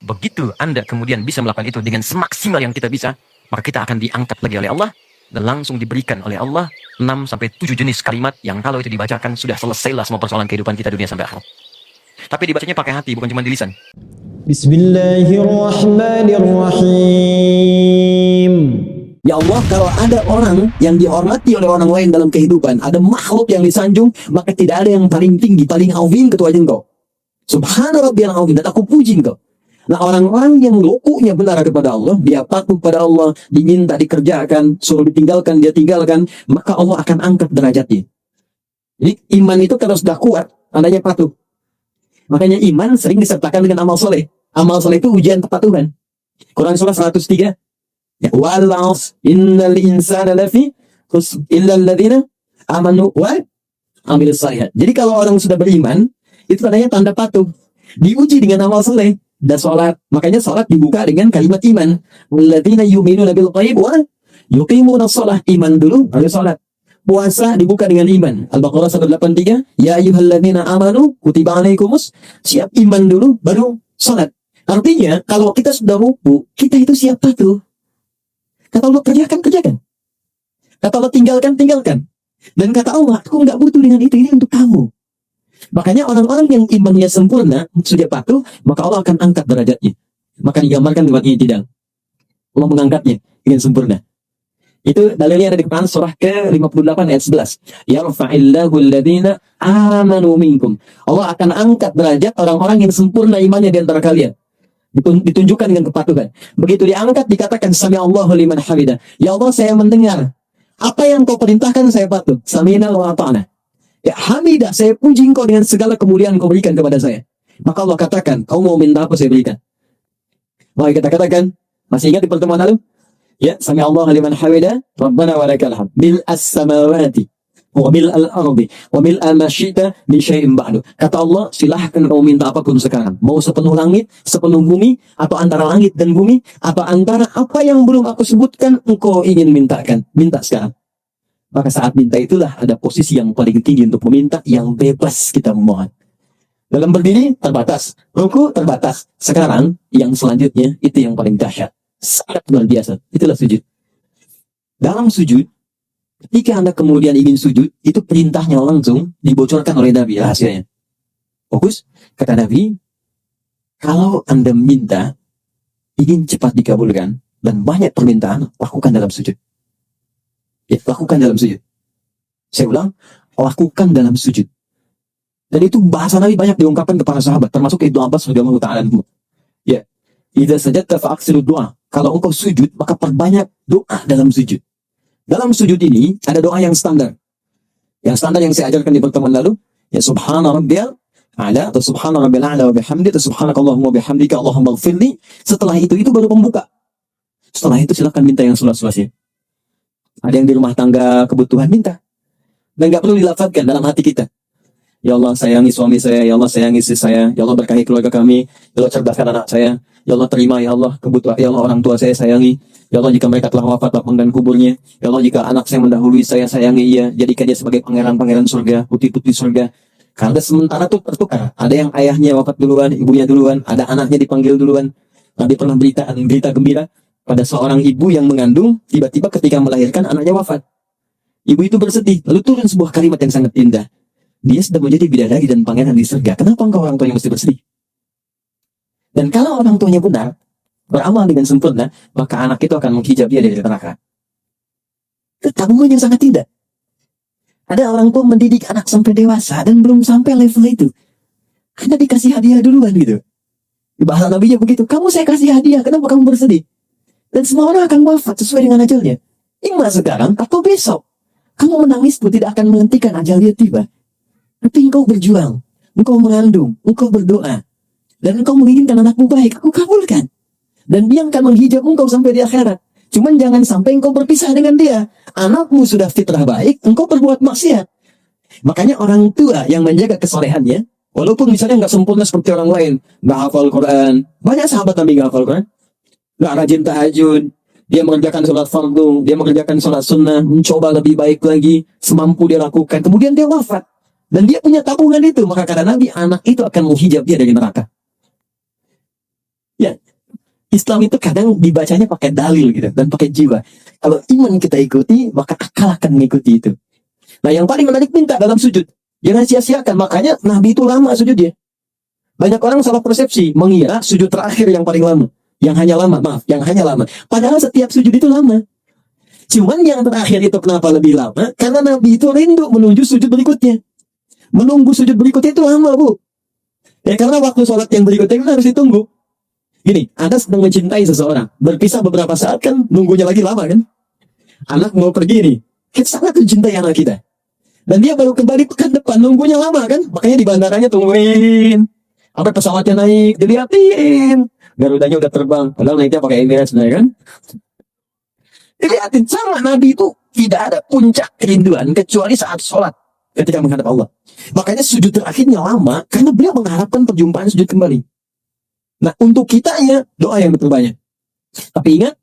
Begitu Anda kemudian bisa melakukan itu dengan semaksimal yang kita bisa, maka kita akan diangkat lagi oleh Allah dan langsung diberikan oleh Allah 6-7 jenis kalimat yang kalau itu dibacakan sudah selesailah semua persoalan kehidupan kita dunia sampai akhirat. Tapi dibacanya pakai hati, bukan cuma di lisan. Bismillahirrahmanirrahim. Ya Allah, kalau ada orang yang dihormati oleh orang lain dalam kehidupan, ada makhluk yang disanjung, maka tidak ada yang paling tinggi, paling azim kecuali Engkau. Subhana rabbiyal azim, dan aku puji Engkau. Nah, orang-orang yang lokunya benar kepada Allah, dia patuh pada Allah, diminta dikerjakan, suruh ditinggalkan, dia tinggalkan, maka Allah akan angkat derajatnya. Jadi iman itu kalau sudah kuat, tandanya patuh. Makanya iman sering disertakan dengan amal soleh. Amal soleh itu ujian kepatuhan. Quran surah 103. Ya, wal 'asr innal insana lafi khusr illa alladziina amanu wa 'amilus shalihat. Jadi kalau orang sudah beriman, itu tandanya tanda patuh. Diuji dengan amal soleh dan sholat. Makanya sholat dibuka dengan kalimat iman. Walladzina yu'minuna bil ghaib wa yuqimunas shalah. Iman dulu baru sholat. Puasa dibuka dengan iman. Al-Baqarah 183. Ya ayyuhalladzina amanu kutiba alaikumus. Siap iman dulu baru sholat. Artinya kalau kita sudah ruku, kita itu siap patuh. Kata Allah kerjakan, kerjakan. Kata Allah tinggalkan, tinggalkan. Dan kata Allah, aku nggak butuh dengan itu, ini untuk kamu. Makanya orang-orang yang imannya sempurna, sudah patuh, maka Allah akan angkat derajatnya. Maka digambarkan lewat ini tidak. Allah mengangkatnya dengan sempurna. Itu dalilnya ada di Quran surah ke-58 ayat 11. Yarfa'illahu alladhina amanu minkum. Allah akan angkat derajat orang-orang yang sempurna imannya di antara kalian. Ditunjukkan dengan kepatuhan. Begitu diangkat dikatakan sami Allahu liman hamidah. Ya Allah, saya mendengar apa yang kau perintahkan, saya patuh. Sami'na wa ata'na. Ya hamidah, saya puji engkau dengan segala kemuliaan kau berikan kepada saya. Maka Allah katakan, kau mau minta apa saya berikan. Maka kita katakan, masih ingat di pertemuan lalu? Ya, sami Allahu liman hamidah, Rabbana wa lakal hamd. Bil as-samawati wa bil al-ardi wa bil al-masyita bi syai'in ba'du. Kata Allah, silahkan kau minta apapun sekarang. Mau sepenuh langit, sepenuh bumi, atau antara langit dan bumi, atau antara apa yang belum aku sebutkan engkau ingin mintakan. Minta sekarang. Maka saat minta itulah ada posisi yang paling tinggi untuk meminta, yang bebas kita memohon. Dalam berdiri terbatas, ruku terbatas. Sekarang yang selanjutnya itu yang paling dahsyat. Sangat luar biasa. Itulah sujud. Dalam sujud, ketika Anda kemudian ingin sujud, itu perintahnya langsung dibocorkan oleh Nabi rahasianya. Fokus, kata Nabi, kalau Anda minta, ingin cepat dikabulkan, dan banyak permintaan, lakukan dalam sujud. Ya, lakukan dalam sujud. Saya ulang, lakukan dalam sujud. Dan itu bahasa Nabi banyak diungkapkan kepada sahabat, termasuk Ibnu Abbas radhiyallahu ta'ala anhu. Ya, idza sajadta fa'aksiru du'a. Kalau engkau sujud, maka perbanyak doa dalam sujud. Dalam sujud ini ada doa yang standar. Yang standar yang saya ajarkan di pertemuan lalu, ya subhana rabbiyal a'la atau subhana rabbil a'la wa bihamdi atau subhanakallahumma bihamdika Allahumma ighfirli. Setelah itu baru pembuka. Setelah itu silakan minta yang seluas-luasnya. Ada yang di rumah tangga kebutuhan, minta. Dan nggak perlu dilafadzkan dalam hati kita. Ya Allah, sayangi suami saya, ya Allah sayangi istri saya, ya Allah berkahi keluarga kami, ya Allah cerdaskan anak saya, ya Allah terima ya Allah kebutuhan, ya Allah orang tua saya sayangi, ya Allah jika mereka telah wafat lapangkan kuburnya, ya Allah jika anak saya mendahului saya sayangi ia, jadikan dia sebagai pangeran-pangeran surga, putri-putri surga. Karena sementara tuh tertukar, ada yang ayahnya wafat duluan, ibunya duluan, ada anaknya dipanggil duluan. Nabi pernah berita gembira pada seorang ibu yang mengandung, tiba-tiba ketika melahirkan anaknya wafat. Ibu itu bersedih, lalu turun sebuah kalimat yang sangat indah. Dia sudah menjadi bidadari dan pangeran di surga. Kenapa engkau orang tuanya mesti bersedih? Dan kalau orang tuanya benar, beramal dengan sempurna, maka anak itu akan menghijab dia dari neraka. Itu tabungan yang sangat indah. Ada orang tua mendidik anak sampai dewasa dan belum sampai level itu. Anda dikasih hadiah duluan gitu. Di bahasa Nabinya begitu. Kamu saya kasih hadiah, kenapa kamu bersedih? Dan semua orang akan wafat sesuai dengan ajalnya. Ima sekarang atau besok. Kamu menangis pun tidak akan menghentikan ajal dia tiba. Tapi engkau berjuang, engkau mengandung, engkau berdoa, dan engkau menginginkan anakmu baik, aku kabulkan. Dan dia akan menghijab engkau sampai di akhirat. Cuman jangan sampai engkau berpisah dengan dia. Anakmu sudah fitrah baik, engkau berbuat maksiat. Makanya orang tua yang menjaga kesolehannya, walaupun misalnya nggak sempurna seperti orang lain, nggak hafal Quran, banyak sahabat Nabi nggak hafal Quran, nggak rajin tahajud, dia mengerjakan sholat fardu, dia mengerjakan sholat sunnah, mencoba lebih baik lagi, semampu dia lakukan, kemudian dia wafat. Dan dia punya tabungan itu, maka kata Nabi, anak itu akan menghijab dia dari neraka. Ya, Islam itu kadang dibacanya pakai dalil gitu dan pakai jiwa. Kalau iman kita ikuti, maka akal akan mengikuti itu. Nah, yang paling menarik minta dalam sujud. Jangan sia-siakan. Makanya Nabi itu lama sujudnya. Banyak orang salah persepsi, mengira sujud terakhir yang paling lama. Yang hanya lama. Padahal setiap sujud itu lama. Cuman yang terakhir itu kenapa lebih lama? Karena Nabi itu rindu menuju sujud berikutnya. Menunggu sujud berikutnya itu lama, Bu. Ya, karena waktu sholat yang berikutnya itu harus ditunggu. Gini, Anda sedang mencintai seseorang. Berpisah beberapa saat kan, nunggunya lagi lama kan? Anak mau pergi nih. Kita sangat mencintai anak kita. Dan dia baru kembali pekan depan, nunggunya lama kan? Makanya di bandaranya tungguin. Sampai pesawatnya naik, dilihatin. Garudanya udah terbang. Padahal naiknya pakai Emirates sebenarnya kan? Dilihatin, sama Nabi itu tidak ada puncak kerinduan kecuali saat sholat ketika menghadap Allah. Makanya sujud terakhirnya lama karena beliau mengharapkan perjumpaan sujud kembali. Nah, untuk kitanya doa yang berbanyak. Tapi ingat,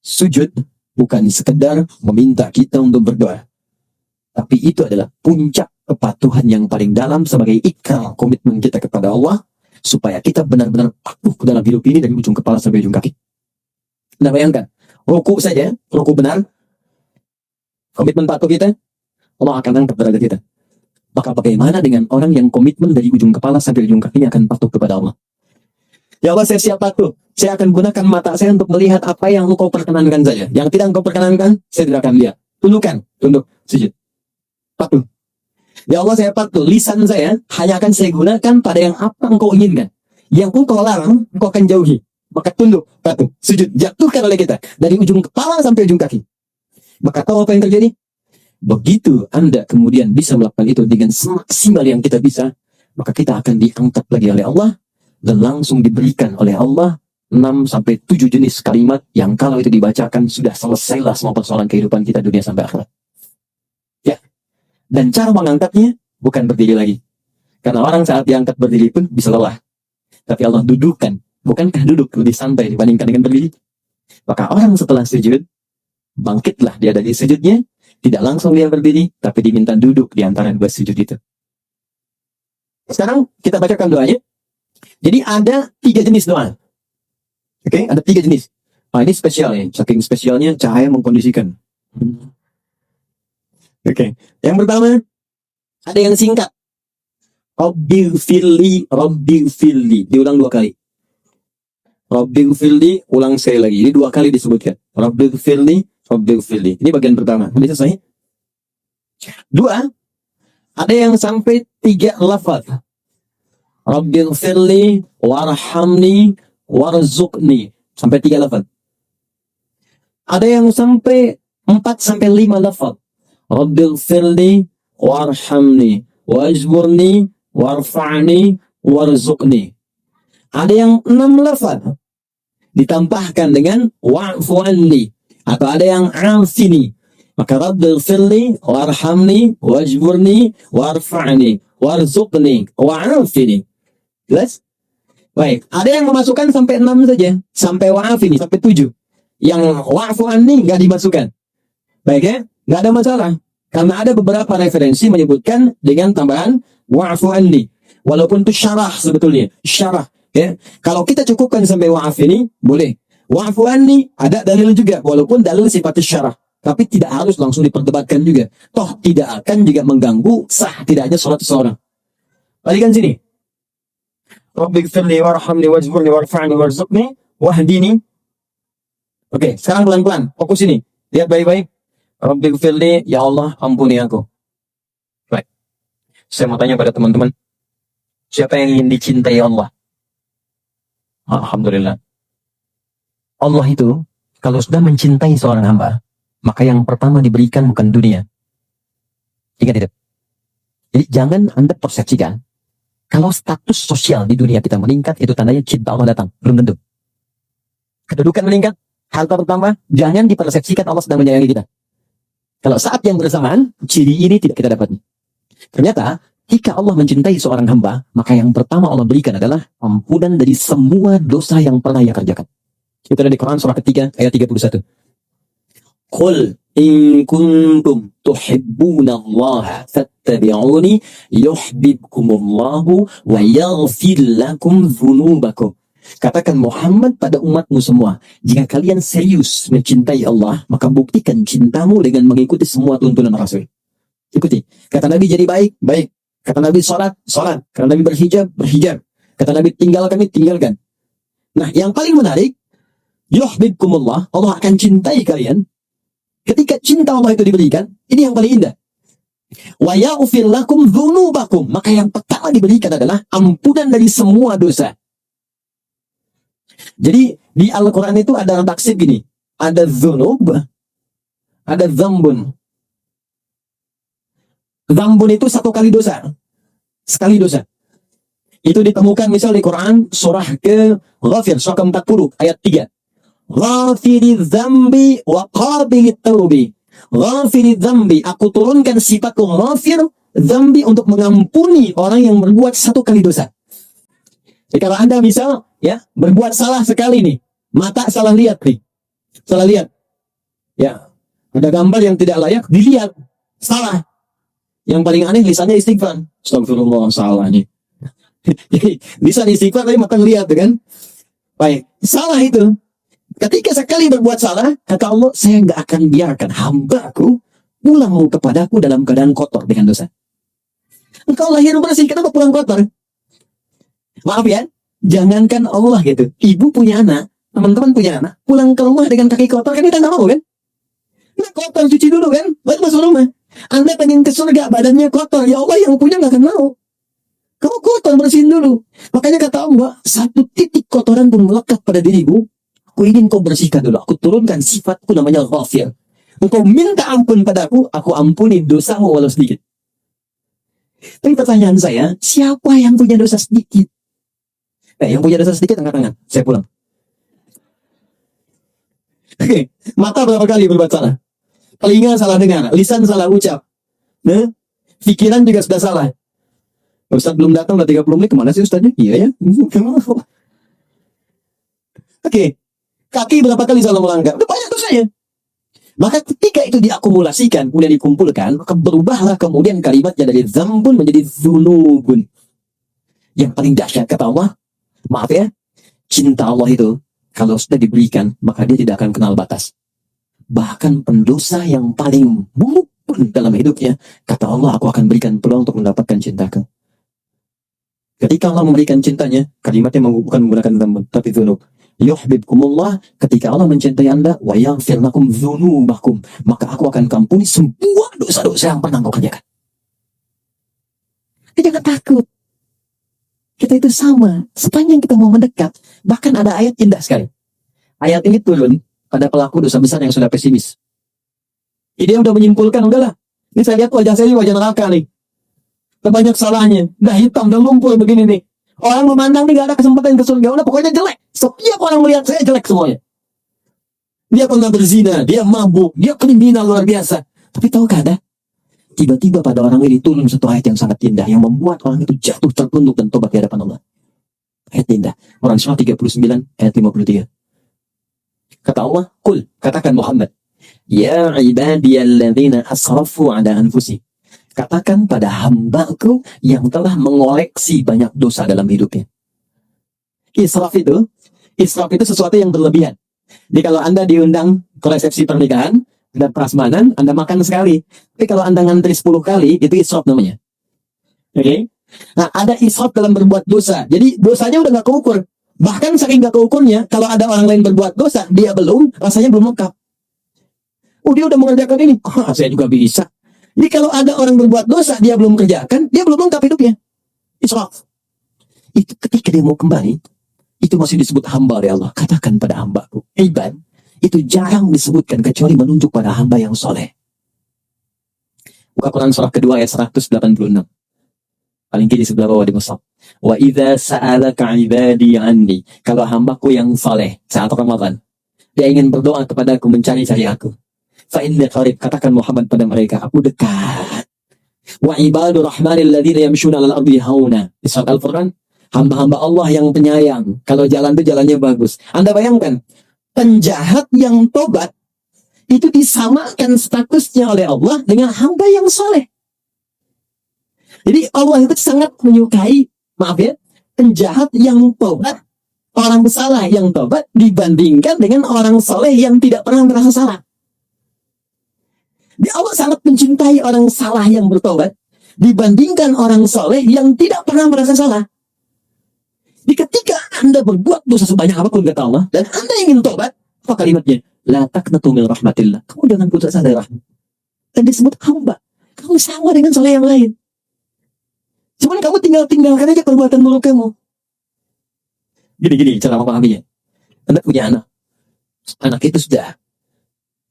sujud bukan sekedar meminta kita untuk berdoa. Tapi itu adalah puncak kepatuhan yang paling dalam sebagai ikrar komitmen kita kepada Allah supaya kita benar-benar patuh dalam hidup ini dari ujung kepala sampai ujung kaki. Nah, bayangkan, ruku saja, ruku benar, komitmen patuh kita, Allah akan angkat derajat kita. Maka bagaimana dengan orang yang komitmen dari ujung kepala sampai ujung kakinya akan patuh kepada Allah? Ya Allah, saya siap patuh. Saya akan gunakan mata saya untuk melihat apa yang engkau perkenankan saja. Yang tidak engkau perkenankan, saya tidak akan lihat. Tunduk, sujud. Patuh. Ya Allah, saya patuh. Lisan saya hanya akan saya gunakan pada yang apa engkau inginkan. Yang engkau larang, engkau akan jauhi. Maka tunduk, patuh, sujud. Jatuhkan oleh kita. Dari ujung kepala sampai ujung kaki. Maka tahu apa yang terjadi? Begitu Anda kemudian bisa melakukan itu dengan semaksimal yang kita bisa, maka kita akan diangkat lagi oleh Allah dan langsung diberikan oleh Allah 6-7 jenis kalimat yang kalau itu dibacakan sudah selesailah semua persoalan kehidupan kita dunia sampai akhirat. Ya. Dan cara mengangkatnya bukan berdiri lagi. Karena orang saat diangkat berdiri pun bisa lelah. Tapi Allah dudukkan. Bukankah duduk lebih santai dibandingkan dengan berdiri? Maka orang setelah sujud, bangkitlah dia dari sujudnya, tidak langsung dia berdiri, tapi diminta duduk di antara dua sujud itu. Sekarang kita bacakan doanya. Jadi ada 3 jenis doa. Oke, ada 3 jenis. Nah, ini spesial ya. Saking spesialnya cahaya mengkondisikan. Oke. Yang pertama, ada yang singkat. Rabbil firli. Diulang 2 kali. Rabbil firli, ulang sekali lagi. Ini 2 kali disebutkan. Rabbil firli. Ini bagian pertama. Ini selesai. 2, ada yang sampai 3 lafaz. Rabbil firli warhamni warzuqni. Sampai 3 lafaz. Ada yang sampai 4-5 lafaz. Rabbil firli warhamni wajburni warfa'ni warzuqni. Ada yang 6 lafaz. Ditambahkan dengan wa'fu anni. Atau ada yang afini. Maka Rabbil firli warhamni wajburni warfa'ni warzuqni wa'afini. Jelas? Baik, ada yang memasukkan sampai 6 saja, sampai wa'afini, sampai 7. Yang wa'fu anni nggak dimasukkan. Baik ya, nggak ada masalah. Karena ada beberapa referensi menyebutkan dengan tambahan wa'fu anni. Walaupun itu syarah sebetulnya, syarah. Ya, kalau kita cukupkan sampai wa'afini, boleh. Wa'fu anni ada dalil juga, walaupun dalil sifatnya syarah. Tapi tidak harus langsung diperdebatkan juga. Toh tidak akan juga mengganggu sah tidaknya sholat seseorang. Balikan sini. Rabbighfirli warhamni wajburni warfa'ni warzuqni wahdini. Oke, sekarang pelan-pelan. Fokus ini. Lihat baik-baik. Rabbighfirli, ya Allah, ampuni aku. Baik. Saya mau tanya pada teman-teman. Siapa yang ingin dicintai Allah? Alhamdulillah. Allah itu, kalau sudah mencintai seorang hamba, maka yang pertama diberikan bukan dunia. Ingat itu. Jadi jangan Anda persepsikan, kalau status sosial di dunia kita meningkat, itu tandanya cinta Allah datang. Belum tentu. Kedudukan meningkat, hal pertama, jangan dipersepsikan Allah sedang menyayangi kita. Kalau saat yang bersamaan, ciri ini tidak kita dapat. Ternyata, jika Allah mencintai seorang hamba, maka yang pertama Allah berikan adalah ampunan dari semua dosa yang pernah ia kerjakan. Itu ada di Quran surah ketiga ayat 31. Qul in kuntum tuhibbunallaha fattabi'uni yuhibbukumullahu wa yaghfir lakum dzunubakum. Katakan Muhammad pada umatmu semua, jika kalian serius mencintai Allah, maka buktikan cintamu dengan mengikuti semua tuntunan Rasul. Ikuti. Kata Nabi jadi baik, baik. Kata Nabi sholat, sholat. Kata Nabi berhijab, berhijab. Kata Nabi tinggalkan, tinggalkan. Nah, yang paling menarik, yuhibbukumullah, Allah akan cintai kalian. Ketika cinta Allah itu diberikan, ini yang paling indah. Wa yaghfir lakum dzunubakum, maka yang pertama diberikan adalah ampunan dari semua dosa. Jadi di Al-Quran itu ada taksib gini, ada dzunub, ada dzambun. Dzambun itu satu kali dosa, sekali dosa. Itu ditemukan misal di Quran surah ke-Ghafir, surah ke-40 ayat 3. Ghafiriz dzambi wa qabilit taubi. Ghafiriz dzambi, aku turunkan sifatku ghafir dzambi untuk mengampuni orang yang berbuat satu kali dosa. Jadi kalau Anda misal ya berbuat salah sekali nih, mata salah lihat nih, salah lihat, ya ada gambar yang tidak layak dilihat, salah. Yang paling aneh lisannya istighfar, astagfirullah, salah nih. Jadi lisan istighfar tapi mata lihat kan, baik, salah itu. Ketika sekali berbuat salah, kata Allah, saya nggak akan biarkan hambaku pulang kepadaku dalam keadaan kotor dengan dosa. Engkau lahir bersih, kenapa pulang kotor? Maaf ya, jangankan Allah gitu. Ibu punya anak, teman-teman punya anak, pulang ke rumah dengan kaki kotor, kan kita nggak mau kan? Nah, kotor cuci dulu kan, baru masuk rumah. Anda pengen ke surga, badannya kotor, ya Allah yang punya nggak akan mau. Kamu kotor, bersihin dulu. Makanya kata Allah, satu titik kotoran pun melekat pada dirimu, aku ingin kau bersihkan dulu. Aku turunkan sifatku namanya Ghafir. Engkau minta ampun padaku, aku ampuni dosamu walau sedikit. Tapi pertanyaan saya, siapa yang punya dosa sedikit? Yang punya dosa sedikit angkat tangan, saya pulang. Oke, mata berapa kali berbuat salah? Telinga salah dengar, lisan salah ucap, pikiran juga sudah salah. Ustaz belum datang, udah 30 menit, kemana sih Ustaznya? Iya ya. Oke, kaki berapa kali salah melangkah? Udah banyak dosanya. Maka ketika itu diakumulasikan, kemudian dikumpulkan, maka berubahlah kemudian kalimatnya dari zambun menjadi dzunubun. Yang paling dahsyat kata Allah, maaf ya, cinta Allah itu kalau sudah diberikan, maka dia tidak akan kenal batas. Bahkan pendosa yang paling buruk pun dalam hidupnya, kata Allah, aku akan berikan peluang untuk mendapatkan cintaku. Ketika Allah memberikan cintanya, kalimatnya bukan menggunakan dzambun, tapi dzunub. Yuhibbukumullah, ketika Allah mencintai Anda, wa yaghfir lakum dzunubakum, maka aku akan ampuni semua dosa-dosa yang pernah kau kerjakan. Jangan takut. Kita itu sama, sepanjang kita mau mendekat. Bahkan ada ayat indah sekali. Ayat ini turun pada pelaku dosa besar yang sudah pesimis. Dia udah menyimpulkan, udahlah, ini saya lihat wajah saya ini wajah neraka nih. Banyak salahnya, udah hitam, udah lumpur begini nih. Orang memandang nih gak ada kesempatan ke surga, udah pokoknya jelek. Setiap orang melihat saya jelek semuanya. Dia pernah berzina, dia mabuk, dia kriminal luar biasa. Tapi tahukah Anda? Tiba-tiba pada orang ini turun satu ayat yang sangat indah, yang membuat orang itu jatuh tertunduk dan tobat di hadapan Allah. Ayat indah. Quran surah 39 ayat 53. Kata Allah, Qul, katakan Muhammad, ya ibadiyalladzina asrafu ala anfusih. Katakan pada hambaku yang telah mengoleksi banyak dosa dalam hidupnya. Israf itu sesuatu yang berlebihan. Jadi kalau Anda diundang ke resepsi pernikahan dan prasmanan, Anda makan sekali. Tapi kalau Anda ngantri 10 kali, itu israf namanya. Oke? Nah, ada israf dalam berbuat dosa. Jadi dosanya udah gak keukur. Bahkan saking gak keukurnya, kalau ada orang lain berbuat dosa, dia belum, rasanya belum lengkap. Oh, dia udah mengerjakan ini. Saya juga bisa. Jadi kalau ada orang berbuat dosa, dia belum kerjakan, dia belum lengkap hidupnya. Israf. Itu ketika dia mau kembali, itu masih disebut hamba oleh Allah. Katakan pada hambaku, ibad, itu jarang disebutkan kecuali menunjuk pada hamba yang soleh. Buka Quran surah kedua ayat 186. Paling kiri sebelah bawah di mushaf. Wa idza sa'alaka ibadi anni, kalau hambaku yang soleh saat Ramadan, dia ingin berdoa kepadaku, mencari-cari aku. Fa inni qarib, katakan Muhammad pada mereka, aku dekat. Wa ibadur rahmanil ladzina yamshuna 'alal ardi hauna. Di surat Al-Furqan, hamba-hamba Allah yang penyayang, kalau jalan itu jalannya bagus. Anda bayangkan, penjahat yang tobat itu disamakan statusnya oleh Allah dengan hamba yang soleh. Jadi Allah itu sangat menyukai, maaf ya, penjahat yang tobat, orang salah yang tobat dibandingkan dengan orang soleh yang tidak pernah merasa salah. Allah sangat mencintai orang salah yang bertobat dibandingkan orang soleh yang tidak pernah merasa salah. Di ketika Anda berbuat dosa sebanyak apapun kata Allah dan Anda ingin tobat, apa kalimatnya? La taqnatu min rahmatillah. Kamu jangan putus asa dari rahmat. Dan disebut hamba. Kamu sama dengan soleh yang lain. Cuman kamu tinggalkan aja perbuatan buruk kamu. Gini cara memahaminya. Anda punya anak. Anak itu sudah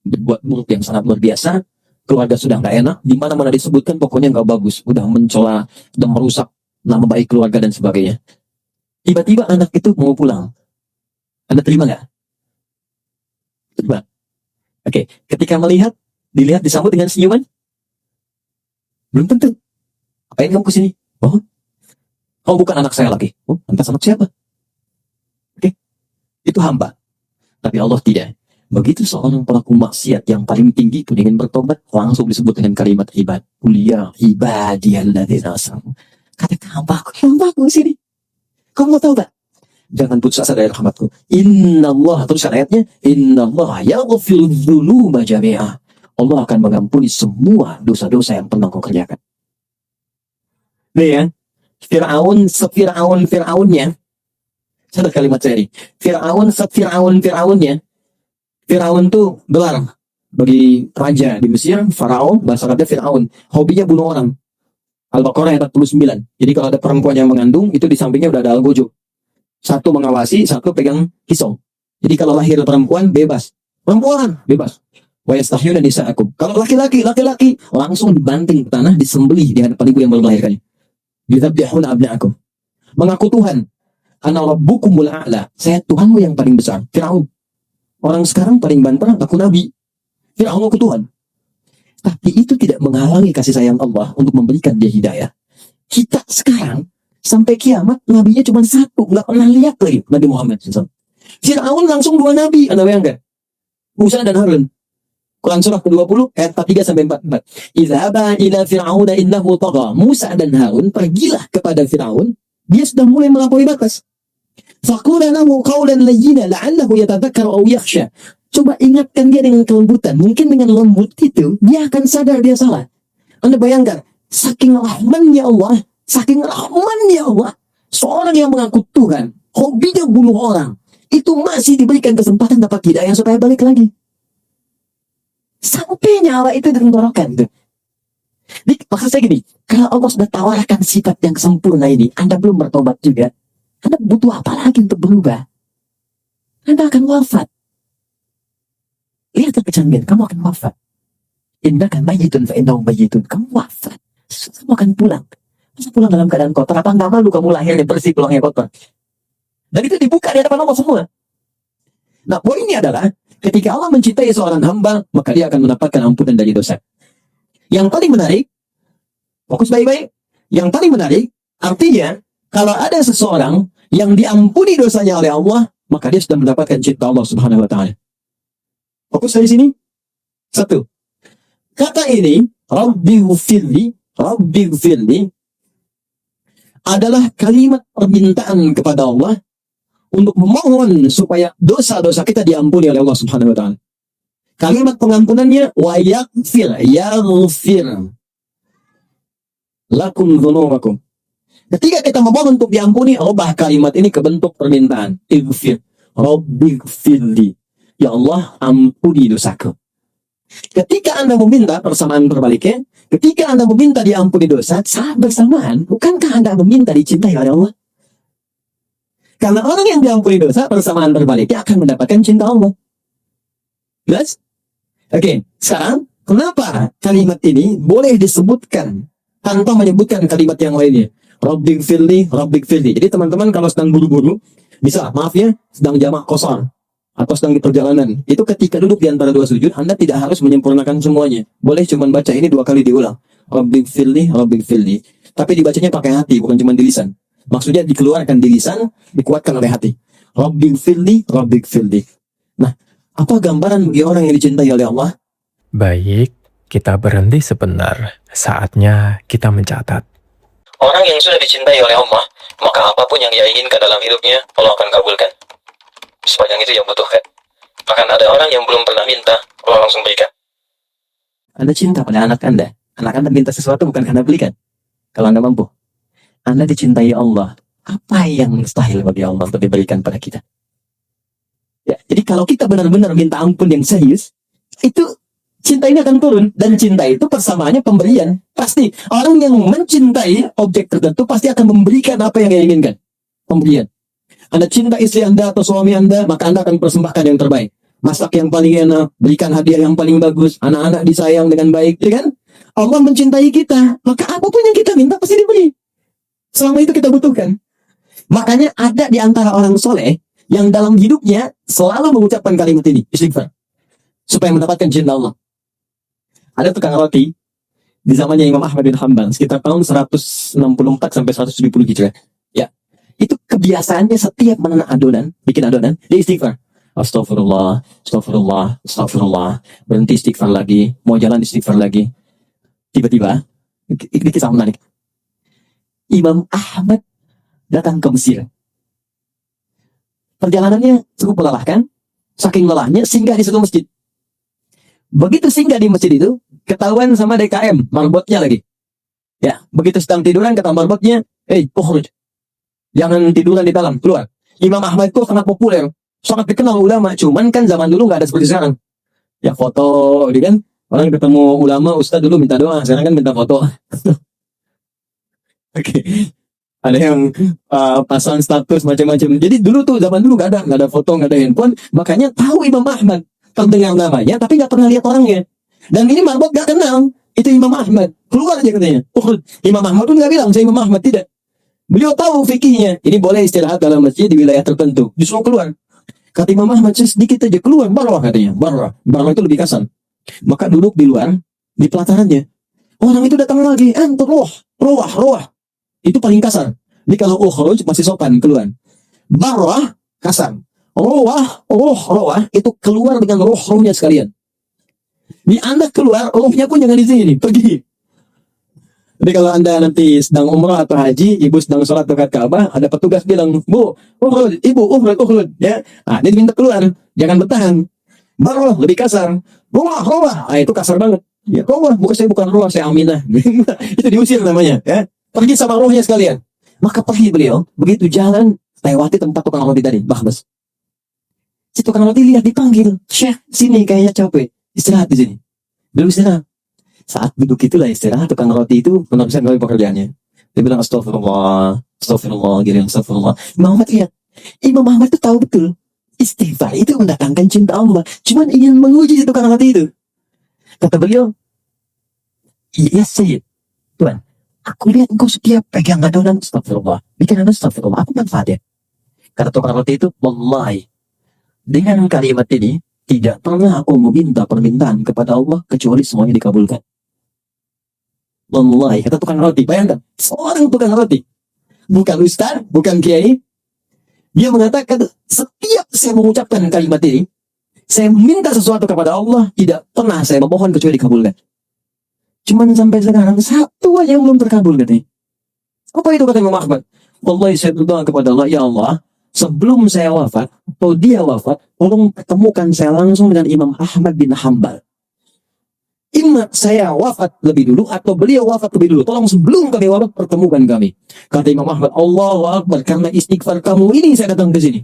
berbuat buruk yang sangat luar biasa. Keluarga sudah nggak enak. Di mana-mana disebutkan pokoknya nggak bagus. Udah mencela, udah merusak nama baik keluarga dan sebagainya. Tiba-tiba anak itu mau pulang. Anda terima nggak? Terima. Oke, ketika dilihat disambut dengan senyuman? Belum tentu. Apain kamu kesini? Oh, kamu bukan anak saya lagi. Oh, lantas anak siapa? Oke, itu hamba. Tapi Allah tidak. Begitu seorang pelaku maksiat yang paling tinggi itu ingin bertobat, langsung disebut dengan kalimat ibad. Kuliah ibadiyalladzina asrafu. Katakan hambaku sini. Kamu mau tahu tak? Jangan putus asa dari rahmatku. Inna Allah, teruskan ayatnya. Inna Allah yaghfiru dzunuba jami'ah. Allah akan mengampuni semua dosa-dosa yang pernah kau kerjakan. Nih ya, Fir'aunnya. Catat kalimat saya ini. Fir'aunnya. Fir'aun tuh gelar bagi raja di Mesir, Faraon, bahasa Arabnya Fir'aun. Hobinya bunuh orang. Al-Baqarah ayat 49. Jadi kalau ada perempuan yang mengandung, itu di sampingnya udah ada al-gojo. Satu mengawasi, satu pegang pisau. Jadi kalau lahir perempuan, bebas. Perempuan, bebas. Wa yastahyuna nisa'akum. Kalau laki-laki, langsung dibanting ke tanah, disembelih di hadapan ibu yang baru melahirkannya. Yudzabbihuna abna'akum. Mengaku Tuhan. Ana rabbukumul a'la. Saya Tuhanmu yang paling besar. Fir'aun. Orang sekarang paling bantah aku nabi. Fir'aun aku Tuhan. Tapi itu tidak menghalangi kasih sayang Allah untuk memberikan dia hidayah. Kita sekarang sampai kiamat nabinya cuma satu, nggak pernah lihat lagi Nabi Muhammad SAW. Fir'aun langsung 2 nabi, Anda bayangkan. Musa dan Harun. Quran surah ke-20 ayat 43 sampai 44. Idhaba ila fir'auna innahu tagha. Musa dan Harun pergilah kepada Fir'aun, dia sudah mulai melampaui batas. Faqula lahu qawlan layyina la'allahu yatadhakkaru aw yakhsha. Coba ingatkan dia dengan kelembutan. Mungkin dengan lembut itu, dia akan sadar dia salah. Anda bayangkan, saking rahmannya Allah, seorang yang mengaku Tuhan, hobinya bunuh orang, itu masih diberikan kesempatan dapat hidayah supaya balik lagi. Sampai nyawa itu ditenggorokan. Maksud saya gini, kalau Allah sudah tawarkan sifat yang sempurna ini, Anda belum bertobat juga, Anda butuh apa lagi untuk berubah? Anda akan wafat. Lihat kecantikan, kamu akan wafat. Innaka mayyitun fa innahum mayyitun. Kamu wafat. Kamu akan pulang. Masa pulang dalam keadaan kotor? Apa nggak malu kamu lahirnya bersih, pulangnya kotor? Dan itu dibuka di hadapan Allah semua. Nah, poinnya adalah ketika Allah mencintai seorang hamba, maka dia akan mendapatkan ampunan dari dosa. Yang paling menarik, fokus baik-baik. Yang paling menarik, artinya kalau ada seseorang yang diampuni dosanya oleh Allah, maka dia sudah mendapatkan cinta Allah Subhanahu wa Ta'ala. Fokus dari sini. 1. Kata ini, Rabbighfirli adalah kalimat permintaan kepada Allah untuk memohon supaya dosa-dosa kita diampuni oleh Allah Subhanahu wa Ta'ala. Kalimat pengampunannya wa yaghfir lakum dzunubakum. Ketika kita memohon untuk diampuni, ubah kalimat ini ke bentuk permintaan. Ighfir, Rabbighfirli. Ya Allah, ampuni dosaku. Ketika Anda meminta, persamaan terbaliknya, ketika Anda meminta diampuni dosa, saat bersamaan, bukankah Anda meminta dicintai oleh Allah? Karena orang yang diampuni dosa, persamaan terbaliknya akan mendapatkan cinta Allah. Jelas? Oke, sekarang, kenapa kalimat ini boleh disebutkan tanpa menyebutkan kalimat yang lainnya? Rabbighfirli. Jadi teman-teman kalau sedang buru-buru, bisa, maaf ya, sedang jamak qashar atau sedang di perjalanan, itu ketika duduk di antara 2 sujud, Anda tidak harus menyempurnakan semuanya. Boleh cuma baca ini 2 kali diulang. Rabbighfirli. Tapi dibacanya pakai hati, bukan cuma di lisan. Maksudnya dikeluarkan di lisan, dikuatkan oleh hati. Rabbighfirli. Nah, apa gambaran bagi orang yang dicintai oleh Allah? Baik, kita berhenti sebentar. Saatnya kita mencatat. Orang yang sudah dicintai oleh Allah, maka apapun yang dia inginkan dalam hidupnya, Allah akan kabulkan. Sepanjang itu yang butuhkan. Bahkan ada orang yang belum pernah minta, Allah langsung berikan. Anda cinta pada anak Anda. Anak Anda minta sesuatu bukan karena belikan. Kalau Anda mampu. Anda dicintai Allah. Apa yang mustahil bagi Allah untuk diberikan pada kita? Ya, jadi kalau kita benar-benar minta ampun yang serius, itu cinta ini akan turun. Dan cinta itu persamaannya pemberian. Pasti orang yang mencintai objek tertentu pasti akan memberikan apa yang dia inginkan. Pemberian. Anda cinta istri Anda atau suami Anda, maka Anda akan persembahkan yang terbaik. Masak yang paling enak, berikan hadiah yang paling bagus, anak-anak disayang dengan baik, ya kan? Allah mencintai kita, maka apapun yang kita minta pasti diberi. Selama itu kita butuhkan. Makanya ada di antara orang soleh yang dalam hidupnya selalu mengucapkan kalimat ini, istighfar, supaya mendapatkan cinta Allah. Ada tukang roti di zamannya Imam Ahmad bin Hanbal sekitar tahun 164 sampai 170 Hijriah. Ya, itu kebiasaannya setiap menanak adonan, bikin adonan, dia istighfar. Astagfirullah, astagfirullah, astagfirullah. Berhenti istighfar lagi, mau jalan istighfar lagi. Tiba-tiba, ini kisah menarik. Imam Ahmad datang ke Mesir. Perjalanannya cukup melelahkan. Saking lelahnya, singgah di satu masjid. Begitu singgah di masjid itu, ketahuan sama DKM, marbotnya lagi. Ya, begitu sedang tiduran, kata marbotnya, ukhruj. Jangan tiduran di dalam, keluar. Imam Ahmad itu sangat populer, sangat dikenal ulama, cuman kan zaman dulu nggak ada seperti sekarang. Ya foto, gitu kan. Orang ketemu ulama, ustaz dulu minta doa, sekarang kan minta foto. Oke. Ada yang pasang status macam-macam. Jadi dulu tuh zaman dulu nggak ada foto, nggak ada handphone. Makanya tahu Imam Ahmad, terdengar namanya, tapi nggak pernah lihat orangnya. Dan ini marbot nggak kenal, itu Imam Ahmad. Keluar aja katanya. Imam Ahmad pun nggak bilang saya Imam Ahmad, tidak. Beliau tahu fikihnya. Ini boleh istirahat dalam masjid di wilayah tertentu. Disuruh keluar. Kata Imam Ahmad, sedikit aja keluar, barwah katanya. Barwah itu lebih kasar. Maka duduk di luar, di pelatarannya. Orang itu datang lagi, roh. Itu paling kasar. Jadi kalau ukhruj masih sopan keluar. Barwah, kasar. Roh, itu keluar dengan rohnya sekalian. Di Anda keluar, rohnya pun jangan di sini, pergi. Jadi kalau Anda nanti sedang umrah atau haji, ibu sedang sholat dekat Ka'bah, ada petugas bilang, Bu, ibu, ukhruj, ya. Nah, dia minta keluar, jangan bertahan. Baroh, lebih kasar. Roh, itu kasar banget. Ya, bukan roh, saya Aminah. Itu diusir namanya, ya. Pergi sama rohnya sekalian. Maka pergi beliau, begitu jalan, lewati tempat tukang roti tadi, Bahbas. Si tukang roti lihat dipanggil, Syekh, sini kayaknya capek, istirahat di sini. Belum istirahat. Saat duduk itulah istirahat, tukang roti itu meneruskan kembali pekerjaannya. Dia bilang astagfirullah, astagfirullah. Imam Ahmad lihat. Imam Ahmad itu tahu betul. Istighfar itu mendatangkan cinta Allah. Cuman ingin menguji si tukang roti itu. Kata beliau, iya Sayyid, Tuhan, aku lihat engkau setiap pegang adonan astagfirullah. Bikin adonan astagfirullah, apa manfaatnya? Kata tukang roti itu, wallahi, dengan kalimat ini, tidak pernah aku meminta permintaan kepada Allah kecuali semuanya dikabulkan. Wallahi, kata tukang roti. Bayangkan, seorang tukang roti. Bukan ustaz, bukan kiai. Dia mengatakan, setiap saya mengucapkan kalimat ini, saya minta sesuatu kepada Allah, tidak pernah saya memohon kecuali dikabulkan. Cuman sampai sekarang, satu aja yang belum terkabul katanya. Apa itu kata Imam Ahmad? Wallahi saya berdoa kepada Allah, ya Allah, sebelum saya wafat, atau dia wafat, tolong pertemukan saya langsung dengan Imam Ahmad bin Hanbal. Imam saya wafat lebih dulu atau beliau wafat lebih dulu. Tolong sebelum kami wafat pertemukan kami. Kata Imam Ahmad, Allahu Akbar, karena istighfar kamu ini saya datang ke sini.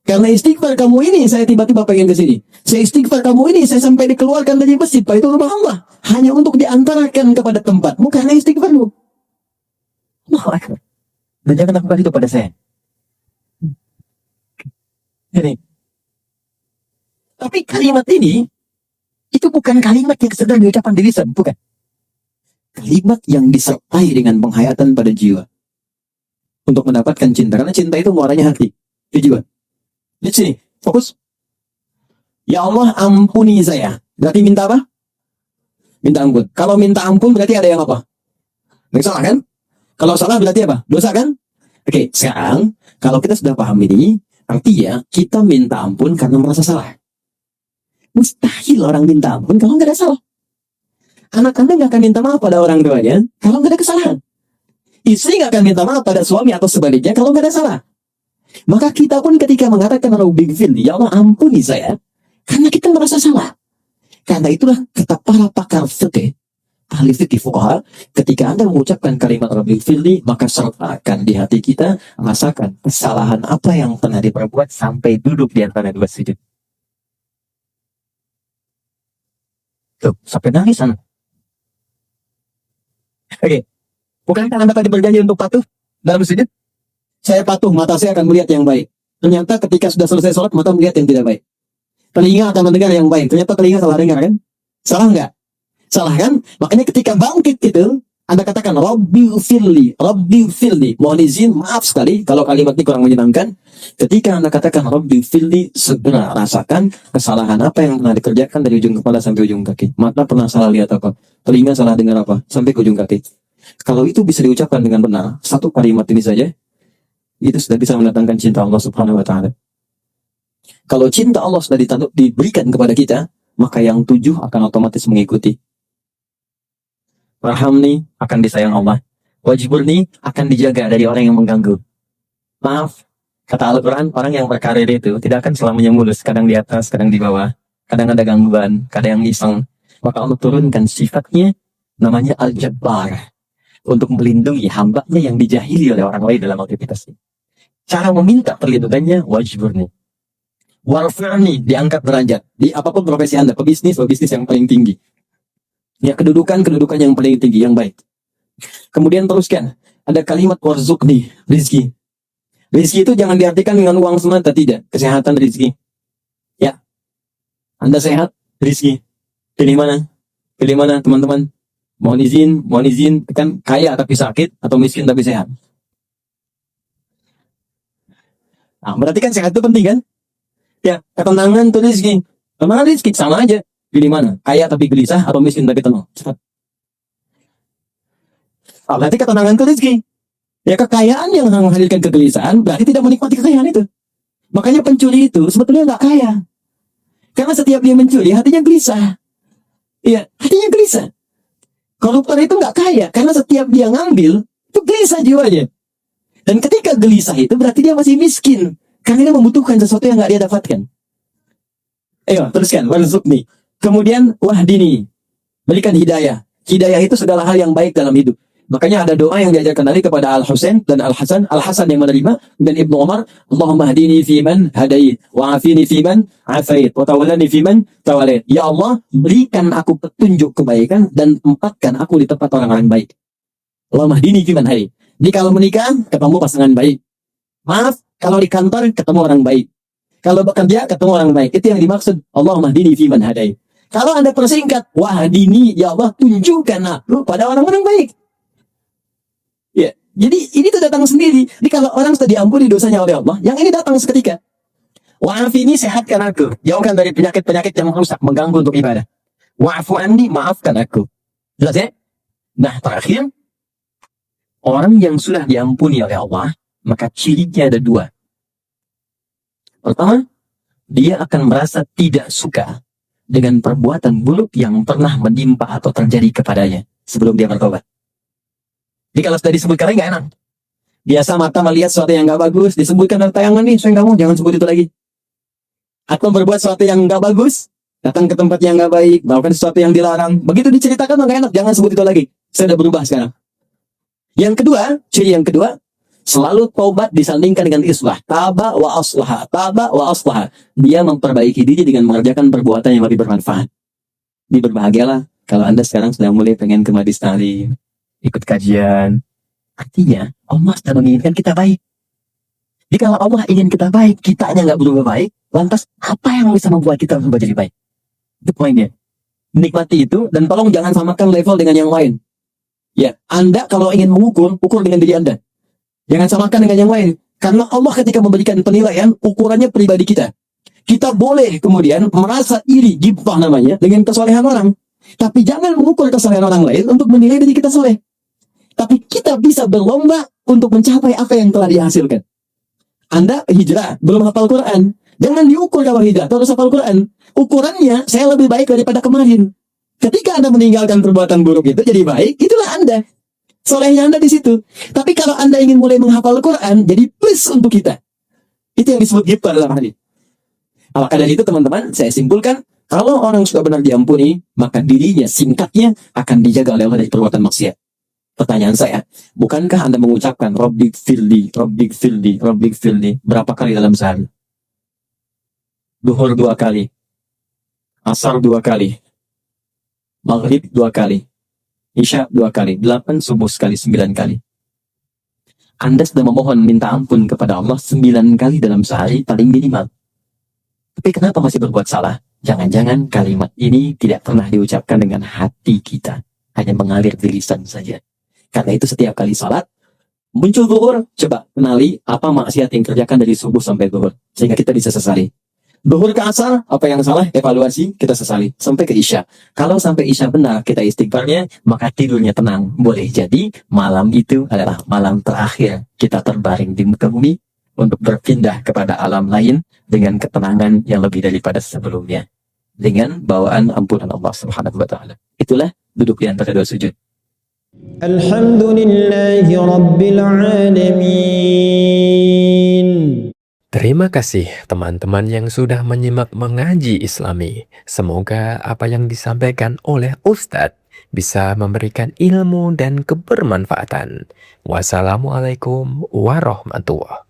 Karena istighfar kamu ini saya tiba-tiba pengen ke sini. Saya istighfar kamu ini saya sampai dikeluarkan dari masjid, Pak, itu rumah Allah. Hanya untuk diantarkan kepada tempatmu karena istighfarmu. Allahu Akbar. Dan jangan lakukan itu pada saya. Ini. Tapi kalimat ini itu bukan kalimat yang sedang diucapkan di lisan, bukan. Kalimat yang disertai dengan penghayatan pada jiwa. Untuk mendapatkan cinta. Karena cinta itu muaranya hati. Di jiwa. Lihat sini. Fokus. Ya Allah ampuni saya. Berarti minta apa? Minta ampun. Kalau minta ampun berarti ada yang apa? Yang salah kan? Kalau salah berarti apa? Dosa kan? Oke, sekarang kalau kita sudah paham ini, artinya kita minta ampun karena merasa salah. Mustahil orang minta ampun kalau nggak ada salah. Anak Anda nggak akan minta maaf pada orang tuanya kalau nggak ada kesalahan. Istri nggak akan minta maaf pada suami atau sebaliknya kalau nggak ada salah. Maka kita pun ketika mengatakan Rabbighfirli, ya Allah ampuni saya, karena kita merasa salah. Karena itulah kata para pakar fikih, ahli fikih fuqaha, ketika Anda mengucapkan kalimat Rabbighfirli, maka sertakan di hati kita, rasakan kesalahan apa yang pernah diperbuat sampai duduk di antara dua sujud. Tuh, sampai nangis anak. Oke. Bukankah Anda tadi berjanji untuk patuh dalam sujud? Saya patuh, mata saya akan melihat yang baik. Ternyata ketika sudah selesai sholat, mata melihat yang tidak baik. Telinga akan mendengar yang baik. Ternyata telinga salah dengar kan? Salah nggak? Salah kan? Makanya ketika bangkit gitu, Anda katakan Rabbighfirli, Rabbighfirli. Mohon izin, maaf sekali kalau kalimat ini kurang menyenangkan. Ketika Anda katakan Rabbighfirli, segera rasakan kesalahan apa yang pernah dikerjakan dari ujung kepala sampai ujung kaki. Mata pernah salah lihat apa? Telinga salah dengar apa? Sampai ke ujung kaki. Kalau itu bisa diucapkan dengan benar, satu kalimat ini saja, itu sudah bisa mendatangkan cinta Allah Subhanahu wa Ta'ala. Kalau cinta Allah sudah diberikan kepada kita, maka yang 7 akan otomatis mengikuti. Warhamni akan disayang Allah. Wajburni akan dijaga dari orang yang mengganggu. Maaf, kata Al-Quran, orang yang berkarir itu tidak akan selamanya mulus. Kadang di atas, kadang di bawah. Kadang ada gangguan, kadang yang iseng. Maka Allah turunkan sifatnya, namanya Al-Jabbar. Untuk melindungi hambanya yang dijahili oleh orang lain dalam aktivitasnya. Cara meminta perlindungannya, wajburni. Warfirni, diangkat derajat. Di apapun profesi Anda, pebisnis yang paling tinggi. Ya, kedudukan yang paling tinggi, yang baik. Kemudian teruskan, ada kalimat warzuqni, rizki. Rizki itu jangan diartikan dengan uang semata, tidak. Kesehatan rizki. Ya, Anda sehat, rizki. Pilih mana? Pilih mana, teman-teman? Mohon izin, kan kaya tapi sakit, atau miskin tapi sehat. Nah, berarti kan sehat itu penting kan? Ya, ketenangan itu rezeki. Ketenangan rezeki sama aja. Pilih mana? Kaya tapi gelisah atau miskin tapi tenang. Cepat. Nah, berarti ketenangan itu rezeki. Ya, kekayaan yang menghadirkan kegelisahan berarti tidak menikmati kekayaan itu. Makanya pencuri itu sebetulnya nggak kaya. Karena setiap dia mencuri, hatinya gelisah. Iya, hatinya gelisah. Koruptor itu nggak kaya, karena setiap dia ngambil, itu gelisah jiwanya. Dan ketika gelisah itu berarti dia masih miskin. Karena dia membutuhkan sesuatu yang nggak dia dapatkan. Ayo, teruskan. Warzuqni. Kemudian, wahdini. Berikan hidayah. Hidayah itu segala hal yang baik dalam hidup. Makanya ada doa yang diajarkan Nabi kepada Al-Husain dan Al-Hasan. Al-Hasan yang menerima, dan Ibnu Umar. Allahumma hadini fiman hadait. Wa'afini fiman afait. Wa tawallani fiman tawalait. Ya Allah, berikan aku petunjuk kebaikan dan tempatkan aku di tempat orang-orang baik. Allahumma hadini fiman hadait. Jadi kalau menikah, ketemu pasangan baik. Maaf, kalau di kantor, ketemu orang baik. Kalau bekerja, ketemu orang baik. Itu yang dimaksud. Allahumma hadini fiman hadait. Kalau Anda persingkat, wahdini, ya Allah, tunjukkan aku pada orang-orang baik. Ya, jadi ini tuh datang sendiri. Jadi kalau orang sudah diampuni dosanya oleh Allah, yang ini datang seketika. Wa'afini, sehatkan aku. Jauhkan dari penyakit-penyakit yang merusak, mengganggu untuk ibadah. Wa'afu anni, maafkan aku. Jelas ya? Nah, terakhir, orang yang sudah diampuni oleh Allah, maka cirinya ada 2. Pertama, dia akan merasa tidak suka dengan perbuatan buruk yang pernah menimpa atau terjadi kepadanya sebelum dia bertobat. Jadi kalau sudah disebutkan lagi nggak enak. Biasa mata melihat sesuatu yang nggak bagus, disebutkan dalam tayangan nih, saya nggak mau, jangan sebut itu lagi. Atau berbuat sesuatu yang nggak bagus, datang ke tempat yang nggak baik, melakukan sesuatu yang dilarang. Begitu diceritakan nggak enak, jangan sebut itu lagi. Saya udah berubah sekarang. Yang kedua, ciri yang kedua, selalu taubat disandingkan dengan islah. Taba wa aslaha, taba wa aslaha. Dia memperbaiki diri dengan mengerjakan perbuatan yang lebih bermanfaat. Ini berbahagialah kalau Anda sekarang sudah mulai pengen ke majlis taklim, ikut kajian. Artinya Allah sudah menginginkan kita baik. Jadi kalau Allah ingin kita baik, kitanya nggak berubah baik, lantas apa yang bisa membuat kita berubah jadi baik? Itu poinnya. Menikmati itu, dan tolong jangan samakan level dengan yang lain. Ya, Anda kalau ingin mengukur, ukur dengan diri Anda. Jangan samakan dengan yang lain. Karena Allah ketika memberikan penilaian, ukurannya pribadi kita. Kita boleh kemudian merasa iri, gibah namanya, dengan kesolehan orang. Tapi jangan mengukur kesalehan orang lain untuk menilai diri kita soleh. Tapi kita bisa berlomba untuk mencapai apa yang telah dihasilkan. Anda hijrah, belum hafal Quran. Jangan diukur kalau hijrah, terus hafal Quran. Ukurannya, saya lebih baik daripada kemarin. Ketika Anda meninggalkan perbuatan buruk itu jadi baik, itulah Anda. Solehnya Anda di situ. Tapi kalau Anda ingin mulai menghafal Quran, jadi plus untuk kita. Itu yang disebut ghibta dalam hadis. Maka dari itu teman-teman, saya simpulkan, kalau orang sudah benar diampuni, maka dirinya, singkatnya, akan dijaga oleh Allah dari perbuatan maksiat. Pertanyaan saya, bukankah Anda mengucapkan Rabbik firli, Rabbik firli, Rabbik firli berapa kali dalam sehari? Duhur 2 kali, Asar 2 kali, Maghrib 2 kali, Isya 2 kali, 8 subuh sekali, 9 kali. Anda sudah memohon minta ampun kepada Allah 9 kali dalam sehari paling minimal. Tapi kenapa masih berbuat salah? Jangan-jangan kalimat ini tidak pernah diucapkan dengan hati kita, hanya mengalir di lisan saja. Karena itu setiap kali salat, muncul zuhur, coba kenali apa maksiat yang kerjakan dari subuh sampai zuhur. Sehingga kita bisa sesali. Zuhur ke asar, apa yang salah, evaluasi, kita sesali. Sampai ke isya. Kalau sampai isya benar kita istighfarnya, maka tidurnya tenang. Boleh jadi malam itu adalah malam terakhir kita terbaring di muka bumi untuk berpindah kepada alam lain dengan ketenangan yang lebih daripada sebelumnya. Dengan bawaan ampunan Allah Subhanahu wa Ta'ala. Itulah duduk di antara dua sujud. Alhamdulillahi Rabbil Alamin. Terima kasih teman-teman yang sudah menyimak mengaji Islami. Semoga apa yang disampaikan oleh Ustadz bisa memberikan ilmu dan kebermanfaatan. Wassalamualaikum warahmatullahi wabarakatuh.